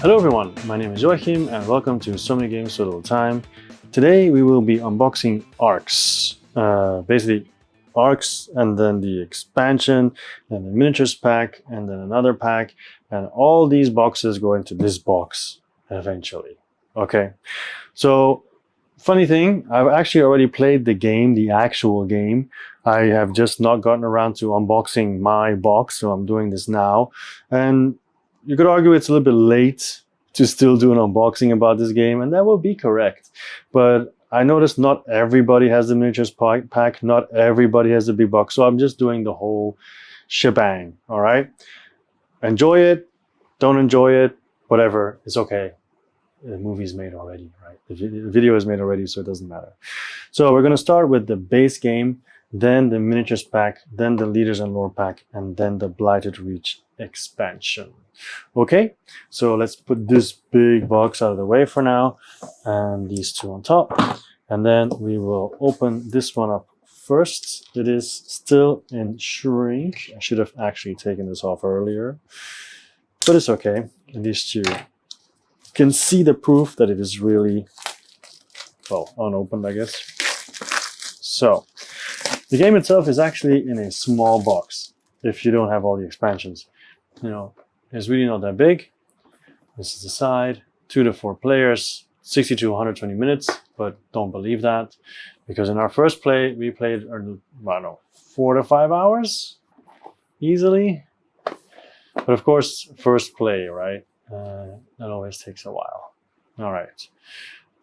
Hello everyone, my name is Joachim and welcome to So Many Games So Little Time. Today we will be unboxing ARCS. Basically ARCS and then the expansion and the miniatures pack and then another pack, and all these boxes go into this box eventually. Okay, so funny thing, I've actually already played the game, the actual game. I have just not gotten around to unboxing my box, so I'm doing this now. And you could argue it's a little bit late to still do an unboxing about this game, and that will be correct. But I noticed not everybody has the miniatures pack, not everybody has the big box, so I'm just doing the whole shebang, all right? Enjoy it, don't enjoy it, whatever, it's okay. The movie's made already, right? The video is made already, so it doesn't matter. So we're gonna start with the base game, then the miniatures pack, then the leaders and lore pack, and then the Blighted Reach expansion. Okay, so let's put this big box out of the way for now, and these two on top, and then we will open this one up first. It is still in shrink. I should have actually taken this off earlier, but it's okay. At least you can see the proof that it is really, well, unopened, I guess. So the game itself is actually in a small box if you don't have all the expansions. You know, it's really not that big. This is the side, 2 to 4 players, 60 to 120 minutes, but don't believe that, because in our first play we played, I don't know, 4 to 5 hours easily. But of course, first play, right? That always takes a while. All right,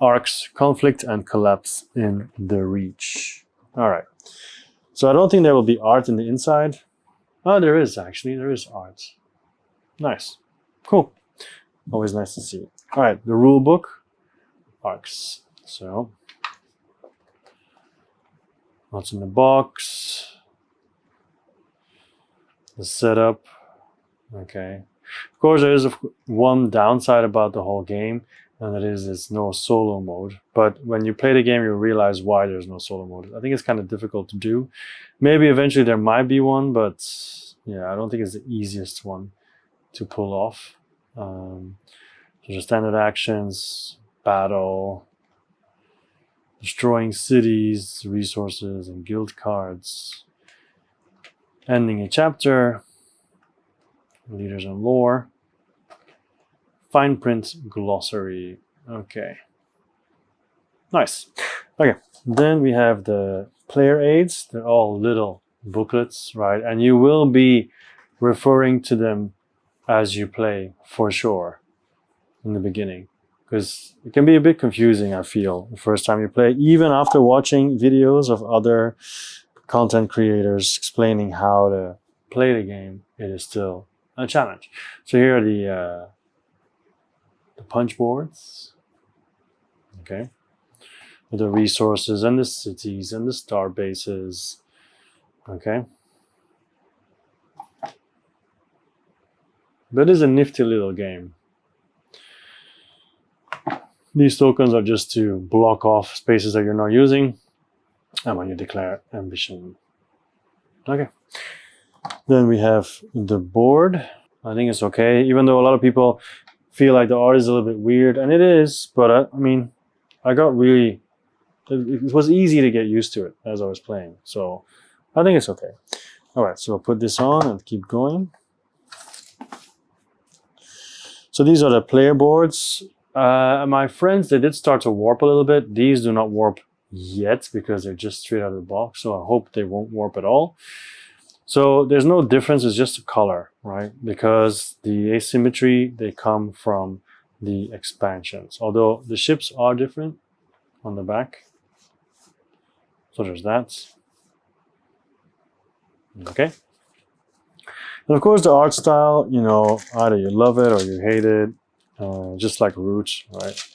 ARCS, conflict and collapse in the Reach. All right, so I don't think there will be art in the inside. Oh, there is actually, there is art. Nice, cool, always nice to see. All right, the rule book, ARCS. So what's in the box? The setup, okay. Of course, there is one downside about the whole game, and that is it's no solo mode. But when you play the game, you realize why there's no solo mode. I think it's kind of difficult to do. Maybe eventually there might be one, but yeah, I don't think it's the easiest one to pull off. So the standard actions, battle, destroying cities, resources, and guild cards, ending a chapter, leaders and lore, fine print glossary. Okay, nice. Okay, then we have the player aids. They're all little booklets, right? And you will be referring to them as you play for sure in the beginning, because it can be a bit confusing, I feel, the first time you play. Even after watching videos of other content creators explaining how to play the game, it is still a challenge. So here are the punchboards, okay, with the resources and the cities and the star bases, okay. But it is a nifty little game. These tokens are just to block off spaces that you're not using, and when you declare ambition. Okay. Then we have the board. I think it's okay, even though a lot of people feel like the art is a little bit weird, and it is, but I mean, I got really, it was easy to get used to it as I was playing, so I think it's okay. All right, so I'll put this on and keep going. So these are the player boards. My friends, they did start to warp a little bit. These do not warp yet because they're just straight out of the box, so I hope they won't warp at all. So there's no difference, it's just a color, right? Because the asymmetry, they come from the expansions. Although the ships are different on the back. So there's that. Okay. And of course the art style, you know, either you love it or you hate it. Just like Root, right?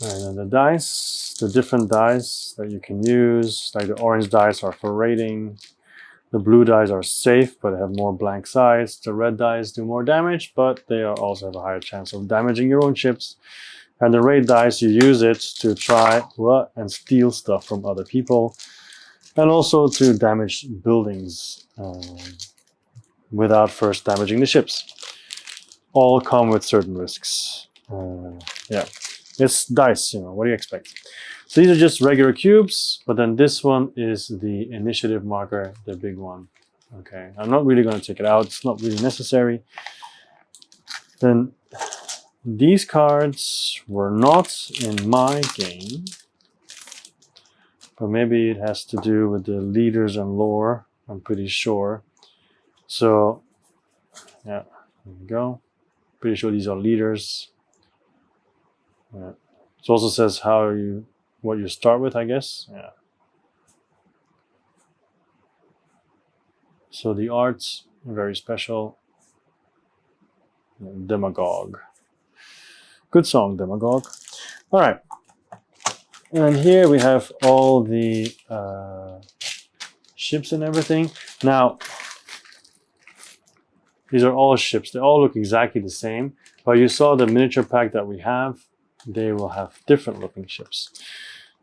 And then the dice, the different dice that you can use, like the orange dice are for rating. The blue dice are safe, but have more blank sides. The red dice do more damage, but they also have a higher chance of damaging your own ships. And the raid dice, you use it to try and steal stuff from other people, and also to damage buildings without first damaging the ships. all come with certain risks. Yeah, it's dice, you know, what do you expect? So these are just regular cubes, but then this one is the initiative marker, the big one. Okay, I'm not really going to take it out. It's not really necessary. Then these cards were not in my game, but maybe it has to do with the leaders and lore, I'm pretty sure. So, yeah, there we go. Pretty sure these are leaders. Yeah. It also says what you start with, I guess. Yeah. So the arts, very special. Demagogue. Good song, Demagogue. All right. And here we have all the ships and everything. Now, these are all ships. They all look exactly the same. But you saw the miniature pack that we have. They will have different looking ships.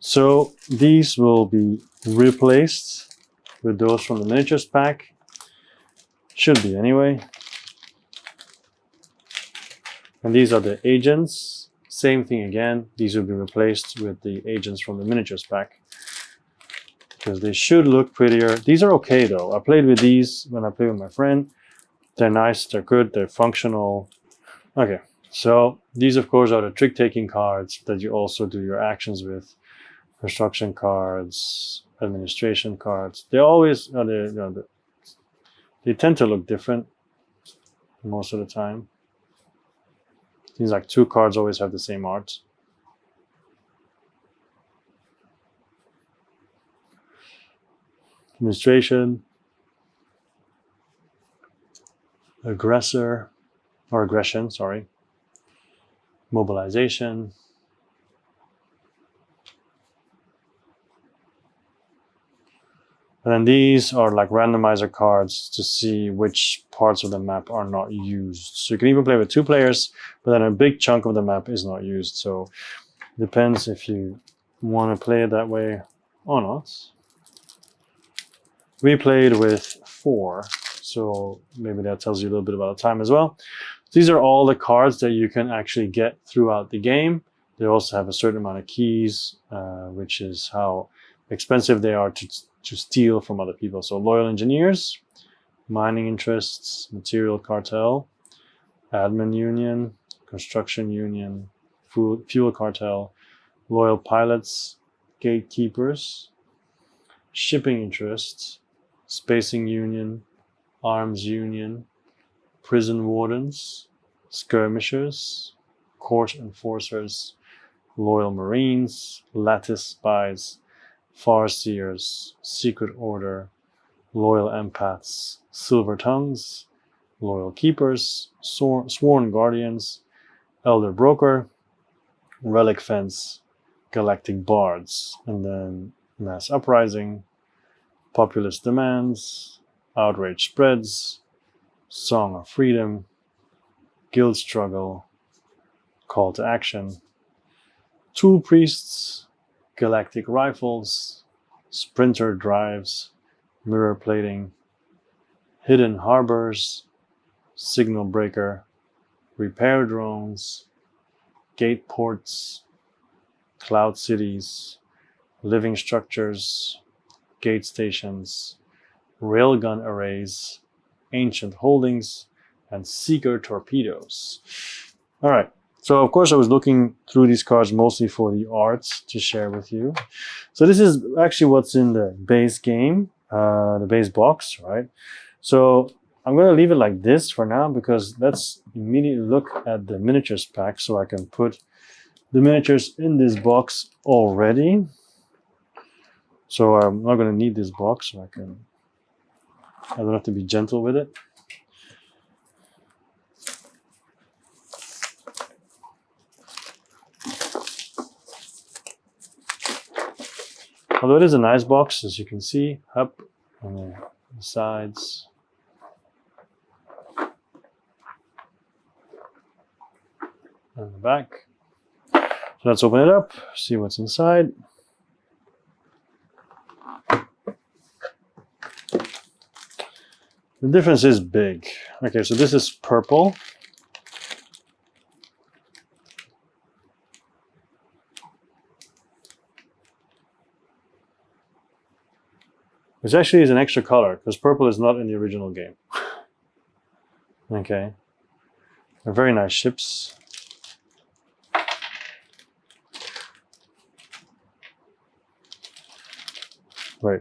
So these will be replaced with those from the miniatures pack. Should be anyway. And these are the agents. Same thing again. These will be replaced with the agents from the miniatures pack, because they should look prettier. These are okay though. I played with these when I played with my friend. They're nice, they're good, they're functional. Okay, so these of course are the trick-taking cards that you also do your actions with. Construction cards, administration cards. They always, they tend to look different most of the time. Seems like 2 cards always have the same art. Administration, aggressor, or aggression, sorry. Mobilization. And then these are like randomizer cards to see which parts of the map are not used. So you can even play with 2 players, but then a big chunk of the map is not used. So it depends if you want to play it that way or not. We played with 4, so maybe that tells you a little bit about the time as well. These are all the cards that you can actually get throughout the game. They also have a certain amount of keys, which is how expensive they are to steal from other people. So loyal engineers, mining interests, material cartel, admin union, construction union, fuel cartel, loyal pilots, gatekeepers, shipping interests, spacing union, arms union, prison wardens, skirmishers, court enforcers, loyal marines, lattice spies, farseers, secret order, loyal empaths, silver tongues, loyal keepers, sworn guardians, elder broker, relic fence, galactic bards, and then mass uprising, populist demands, outrage spreads, song of freedom, guild struggle, call to action, tool priests, galactic rifles, sprinter drives, mirror plating, hidden harbors, signal breaker, repair drones, gate ports, cloud cities, living structures, gate stations, railgun arrays, ancient holdings, and seeker torpedoes. All right. So of course I was looking through these cards mostly for the arts to share with you. So this is actually what's in the base game, the base box, right? So I'm going to leave it like this for now, because let's immediately look at the miniatures pack so I can put the miniatures in this box already. So I'm not going to need this box, so I don't have to be gentle with it. Although it is a nice box, as you can see, up on the sides. And the back. So let's open it up, see what's inside. The difference is big. Okay, so this is purple. which actually is an extra color because purple is not in the original game. Okay. They're very nice ships. Right.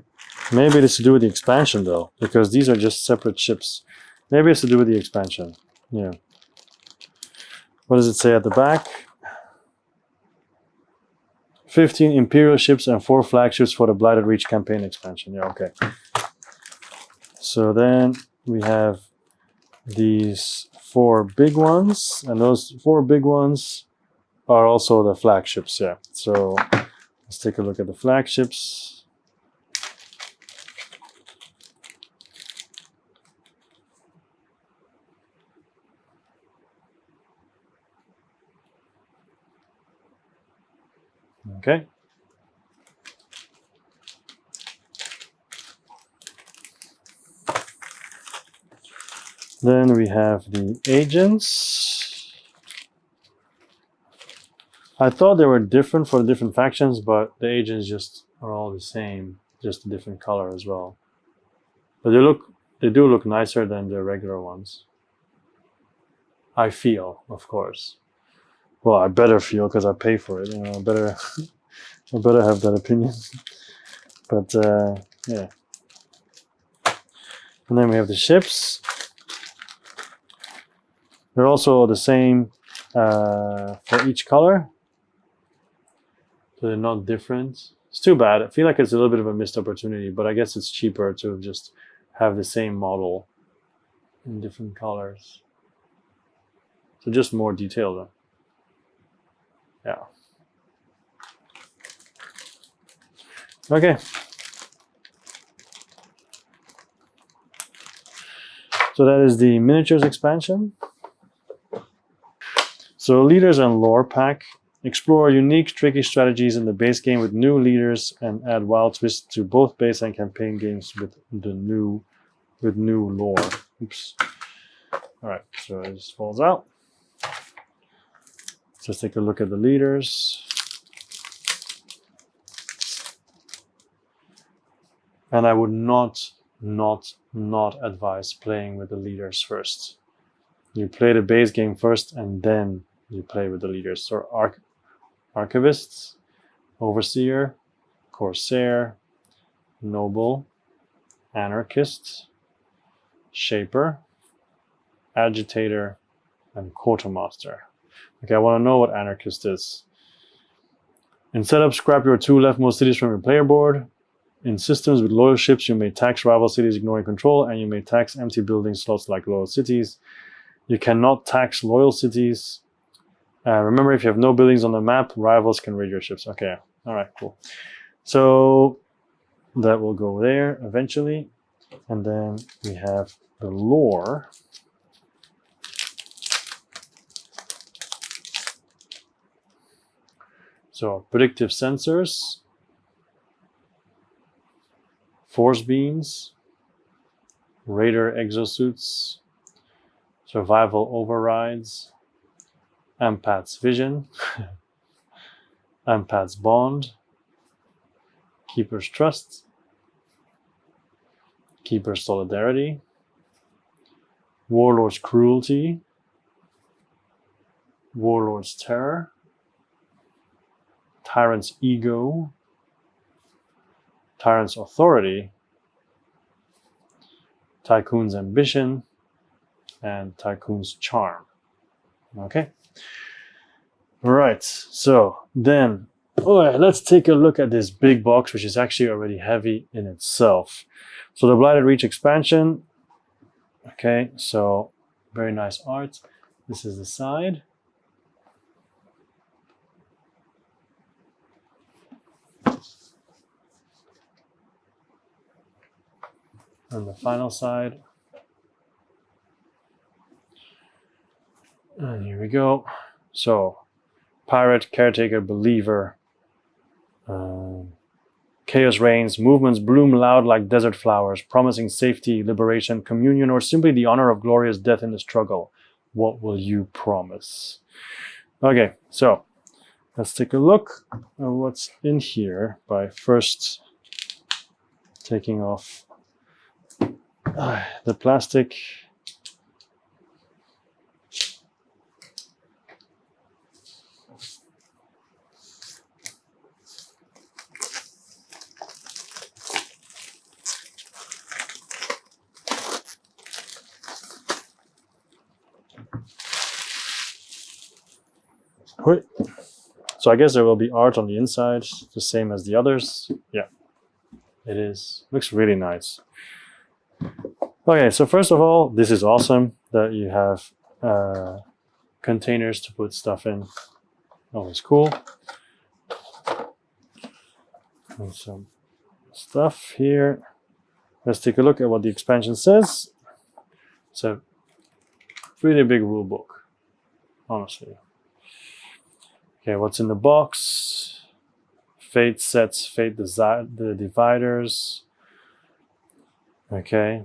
Maybe it's to do with the expansion though, because these are just separate ships. Maybe it's to do with the expansion. Yeah. What does it say at the back? 15 Imperial ships and 4 flagships for the Blighted Reach campaign expansion. Yeah, okay. So then we have these 4 big ones, and those 4 big ones are also the flagships. Yeah. So let's take a look at the flagships. Okay. Then we have the agents. I thought they were different for the different factions, but the agents just are all the same, just a different color as well. But they do look nicer than the regular ones. I feel, of course. Well, I better feel because I pay for it. You know, I better have that opinion. But yeah. And then we have the ships. They're also the same for each color. So they're not different. It's too bad. I feel like it's a little bit of a missed opportunity, but I guess it's cheaper to just have the same model in different colors. So just more detail though. Yeah. Okay. So that is the miniatures expansion. So leaders and lore pack. Explore unique, tricky strategies in the base game with new leaders and add wild twists to both base and campaign games with new lore. Oops. All right, so it just falls out. Let's take a look at the leaders. And I would not advise playing with the leaders first. You play the base game first and then you play with the leaders. So Archivists, Overseer, Corsair, Noble, Anarchist, Shaper, Agitator, and Quartermaster. Okay, I want to know what Anarchist is. In setup, scrap your 2 leftmost cities from your player board. In systems with loyal ships, you may tax rival cities ignoring control, and you may tax empty building slots like loyal cities. You cannot tax loyal cities. Remember, if you have no buildings on the map, rivals can raid your ships. Okay, all right, cool. So that will go there eventually. And then we have the lore. So predictive sensors, force beams, raider exosuits, survival overrides, Ampat's vision, Ampat's bond, Keeper's trust, Keeper's solidarity, Warlord's cruelty, Warlord's terror, Tyrant's ego, Tyrant's authority, Tycoon's ambition, and Tycoon's charm. Okay. Right. So then, let's take a look at this big box, which is actually already heavy in itself. So the Blighted Reach expansion. Okay. So very nice art. This is the side. And the final side. And here we go. So, Pirate, Caretaker, Believer. Chaos reigns, movements bloom loud like desert flowers, promising safety, liberation, communion, or simply the honor of glorious death in the struggle. What will you promise? Okay, so let's take a look at what's in here by first taking off the plastic. So I guess there will be art on the inside, the same as the others. Yeah, it is. Looks really nice. Okay, so first of all, this is awesome that you have containers to put stuff in. Always cool. And some stuff here. Let's take a look at what the expansion says. It's a pretty big rule book, honestly. Okay, what's in the box? Fate sets, fate the dividers. Okay,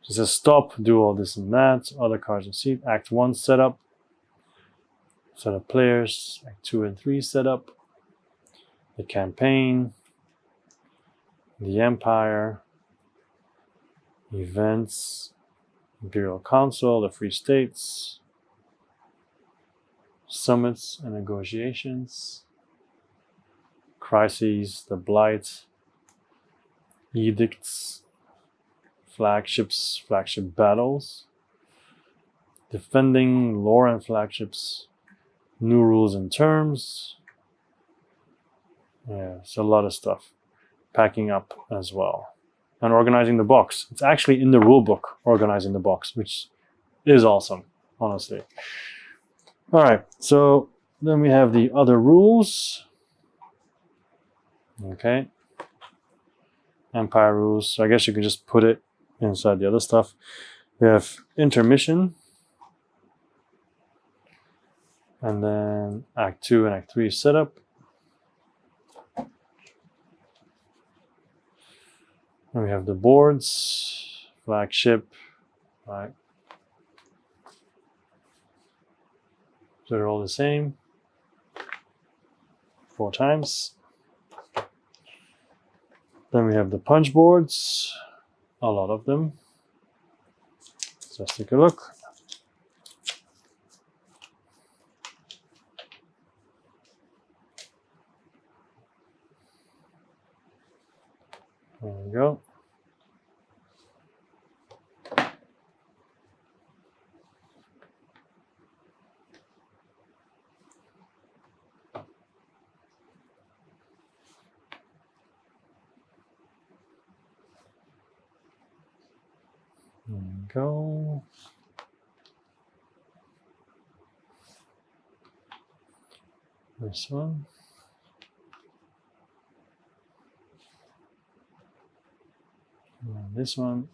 it says stop, do all this and that. Other cards received. Act 1 setup. Set of players. Act 2 and 3 setup. The campaign. The Empire. Events. Imperial Council, the Free States. Summits and negotiations. Crises, the Blight. Edicts. Flagships, flagship battles. Defending lore and flagships. New rules and terms. Yeah, it's a lot of stuff. Packing up as well. And organizing the box. It's actually in the rulebook, organizing the box, which is awesome, honestly. All right, so then we have the other rules. Okay. Empire rules. So I guess you can just put it inside the other stuff. We have intermission. And then Act 2 and Act 3 setup. And we have the boards, flagship, right? So they're all the same. 4 times. Then we have the punch boards, a lot of them. So let's take a look. There we go. There we go. This one. And this one.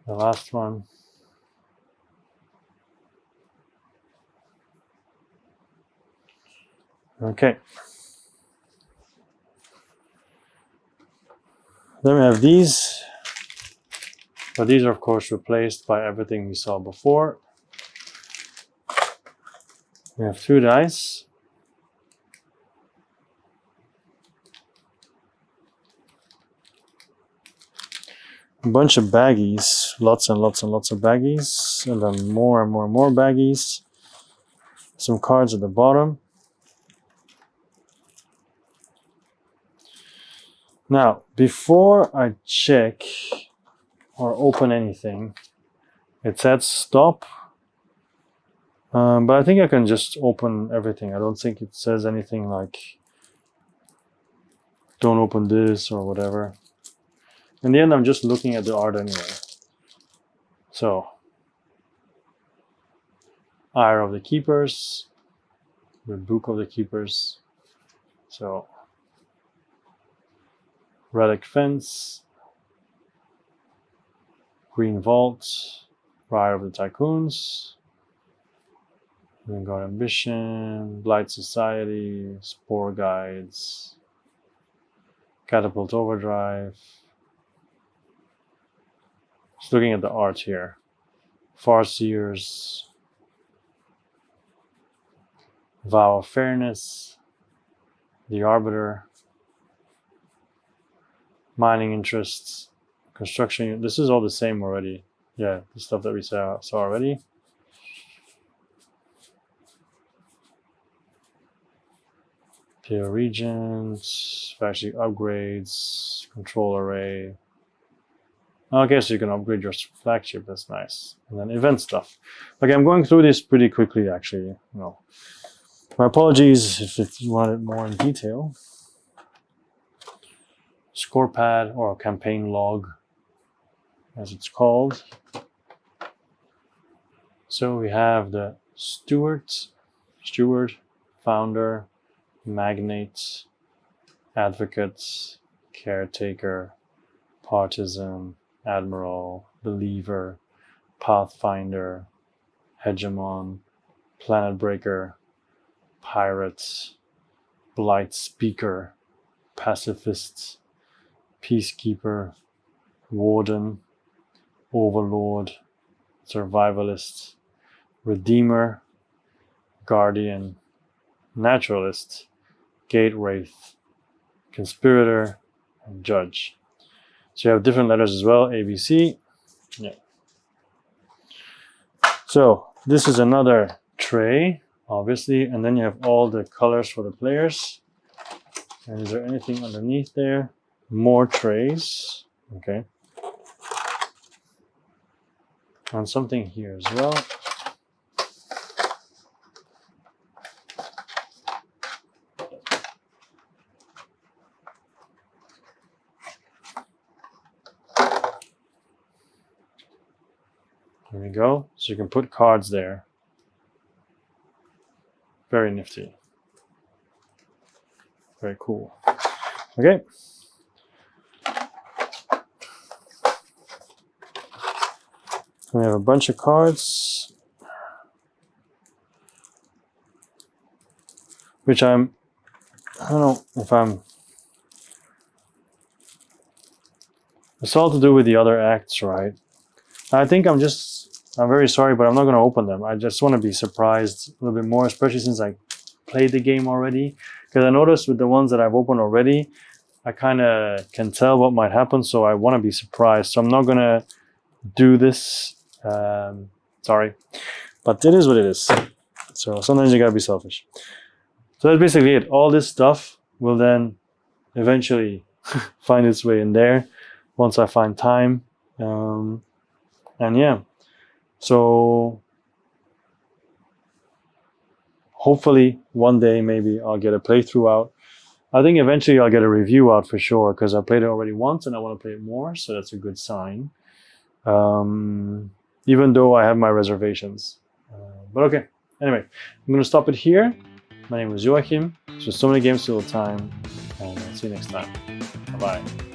The last one. Okay. Then we have these, but these are of course replaced by everything we saw before. We have 2 dice. A bunch of baggies, lots and lots and lots of baggies, and then more and more and more baggies. Some cards at the bottom. Now, before I check or open anything, it said stop, but I think I can just open everything. I don't think it says anything like don't open this or whatever. In the end, I'm just looking at the art anyway. So, Ire of the Keepers, the Book of the Keepers. So, Relic Fence, Green Vault, Rire of the Tycoons, Vanguard Ambition, Blight Society, Spore Guides, Catapult Overdrive. Just looking at the art here. Farseers, Vow of Fairness, the Arbiter, mining interests, construction. This is all the same already. Yeah, the stuff that we saw already. Pure regions, factory upgrades, control array. Okay, so you can upgrade your flagship. That's nice. And then event stuff. Okay, I'm going through this pretty quickly, actually. No, my apologies if you want it more in detail. Score pad or campaign log, as it's called. So we have the steward, founder, magnate, advocate, caretaker, partisan, admiral, believer, pathfinder, hegemon, planet breaker, pirate, blight speaker, pacifist, peacekeeper, warden, overlord, survivalist, redeemer, guardian, naturalist, gate wraith, conspirator, and judge. So you have different letters as well, A, B, C. Yeah. So this is another tray, obviously, and then you have all the colors for the players. And is there anything underneath there? More trays. Okay. And something here as well. There we go. So you can put cards there. Very nifty. Very cool. Okay. We have a bunch of cards, which I don't know if it's all to do with the other acts, right? I think I'm very sorry, but I'm not going to open them. I just want to be surprised a little bit more, especially since I played the game already. Because I noticed with the ones that I've opened already, I kind of can tell what might happen, so I want to be surprised. So I'm not going to do this. Sorry, but it is what it is. So sometimes you gotta be selfish. So that's basically it. All this stuff will then eventually find its way in there once I find time. And yeah, so hopefully one day maybe I'll get a playthrough out. I think eventually I'll get a review out for sure, because I played it already once and I want to play it more, so that's a good sign. Even though I have my reservations. But okay, anyway, I'm going to stop it here. My name is Joachim. So many games till time, and I'll see you next time. Bye-bye.